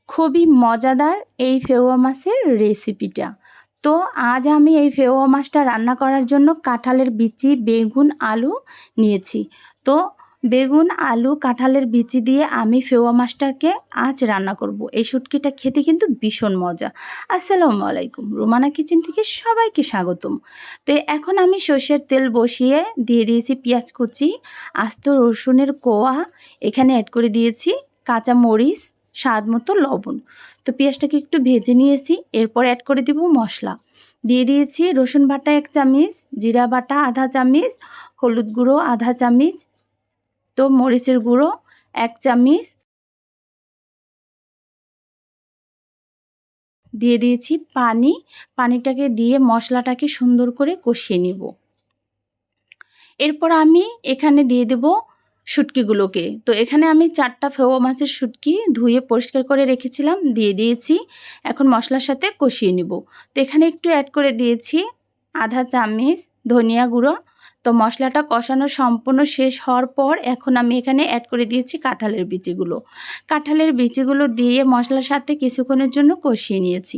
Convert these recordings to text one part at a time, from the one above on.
খুবই মজাদার এই ফেওয়া মাছের রেসিপিটা। তো আজ আমি এই ফেওয়া মাছটা রান্না করার জন্য কাঁঠালের বিচি, বেগুন, আলু নিয়েছি। তো বেগুন, আলু, কাঁঠালের বিচি দিয়ে আমি ফেওয়া মাছটাকে আজ রান্না করব। এই শুটকিটা খেতে কিন্তু ভীষণ মজা। আসসালামু আলাইকুম, রুমানা কিচেন থেকে সবাইকে স্বাগতম। তো এখন আমি সর্ষের তেল বসিয়ে দিয়ে দিয়েছি পেঁয়াজ কুচি, আস্ত রসুনের কোয়া, এখানে অ্যাড করে দিয়েছি কাঁচা মরিচ, স্বাদ মতো লবণ। তো পেঁয়াজটাকে একটু ভেজে নিয়েছি। এরপর অ্যাড করে দিব মশলা। দিয়ে দিয়েছি রসুন বাটা 1 চামচ, জিরা বাটা আধা চামচ, হলুদ গুঁড়ো আধা চামচ, তো মরিচের গুঁড়ো 1 চামচ, দিয়ে দিয়েছি পানি। পানিটাকে দিয়ে মশলাটাকে সুন্দর করে কষিয়ে নিব। এরপর আমি এখানে দিয়ে দেব শুটকিগুলোকে। তো এখানে আমি 4টা ফেওয়া মাছের শুটকি ধুয়ে পরিষ্কার করে রেখেছিলাম, দিয়ে দিয়েছি। এখন মশলার সাথে কষিয়ে নিব। তো এখানে একটু অ্যাড করে দিয়েছি আধা চামচ ধনিয়া গুঁড়ো। তো মশলাটা কষানো সম্পূর্ণ শেষ হওয়ার পর এখন আমি এখানে অ্যাড করে দিয়েছি কাঁঠালের বিচিগুলো। কাঁঠালের বিচিগুলো দিয়ে মশলার সাথে কিছুক্ষণের জন্য কষিয়ে নিয়েছি।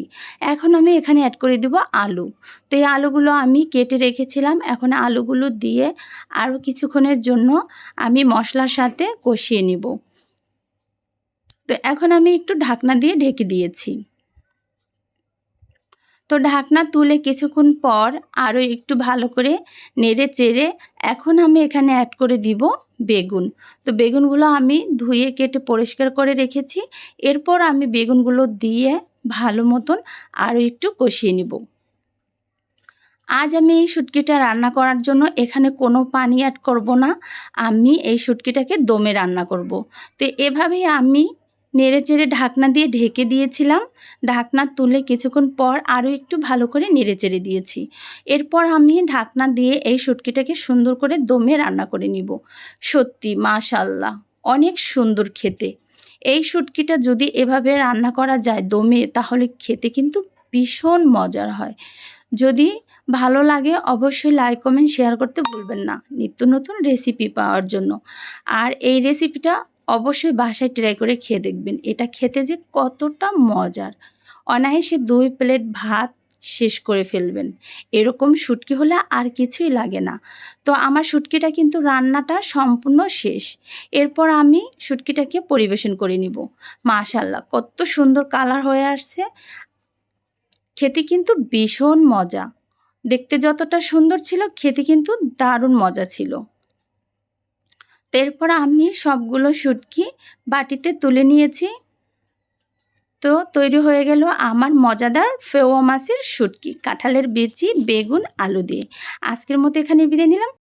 এখন আমি এখানে অ্যাড করে দেব আলু। তো এই আলুগুলো আমি কেটে রেখেছিলাম। এখন আলুগুলো দিয়ে আরও কিছুক্ষণের জন্য আমি মশলার সাথে কষিয়ে নিব। তো এখন আমি একটু ঢাকনা দিয়ে ঢেকে দিয়েছি। তো ঢাকনা তুলে কিছুক্ষণ পর আরও একটু ভালো করে নেড়ে চেড়ে এখন আমি এখানে অ্যাড করে দিব বেগুন। তো বেগুনগুলো আমি ধুয়ে কেটে পরিষ্কার করে রেখেছি। এরপর আমি বেগুনগুলো দিয়ে ভালো মতন আরও একটু কষিয়ে নিব। আজ আমি এই শুটকিটা রান্না করার জন্য এখানে কোনো পানি অ্যাড করব না। আমি এই শুটকিটাকে দমে রান্না করব। তো এভাবেই আমি নেড়েচেড়ে ঢাকনা দিয়ে ঢেকে দিয়েছিলাম। ঢাকনা তুলে কিছুক্ষণ পর আরও একটু ভালো করে নেড়েচেড়ে দিয়েছি। এরপর আমি ঢাকনা দিয়ে এই শুটকিটাকে সুন্দর করে দমে রান্না করে নিব। সত্যি মাশাআল্লাহ অনেক সুন্দর খেতে। এই শুটকিটা যদি এভাবে রান্না করা যায় দমে, তাহলে খেতে কিন্তু ভীষণ মজার হয়। যদি ভালো লাগে অবশ্যই লাইক, কমেন্ট, শেয়ার করতে ভুলবেন না নিত্য নতুন রেসিপি পাওয়ার জন্য। আর এই রেসিপিটা অবশ্যই বাসায় ট্রাই করে খেয়ে দেখবেন। এটা খেতে যে কতটা মজার, অনায়াসে 2 প্লেট ভাত শেষ করে ফেলবেন। এরকম শুটকি হলে আর কিছুই লাগে না। তো আমার শুটকিটা কিন্তু রান্নাটা সম্পূর্ণ শেষ। এরপর আমি শুটকিটাকে পরিবেশন করে নিব। মাশাআল্লাহ কত সুন্দর কালার হয়ে আসছে। খেতে কিন্তু ভীষণ মজা। দেখতে যতটা সুন্দর ছিল, খেতে কিন্তু দারুণ মজা ছিল। এরপর আমি সবগুলো শুটকি বাটিতে তুলে নিয়েছি। তো তৈরি হয়ে গেল আমার মজাদার ফেওয়া মাছের শুটকি, কাঁঠালের বিচি, বেগুন, আলু দিয়ে। আজকের মতো এখানে বিদায় নিলাম।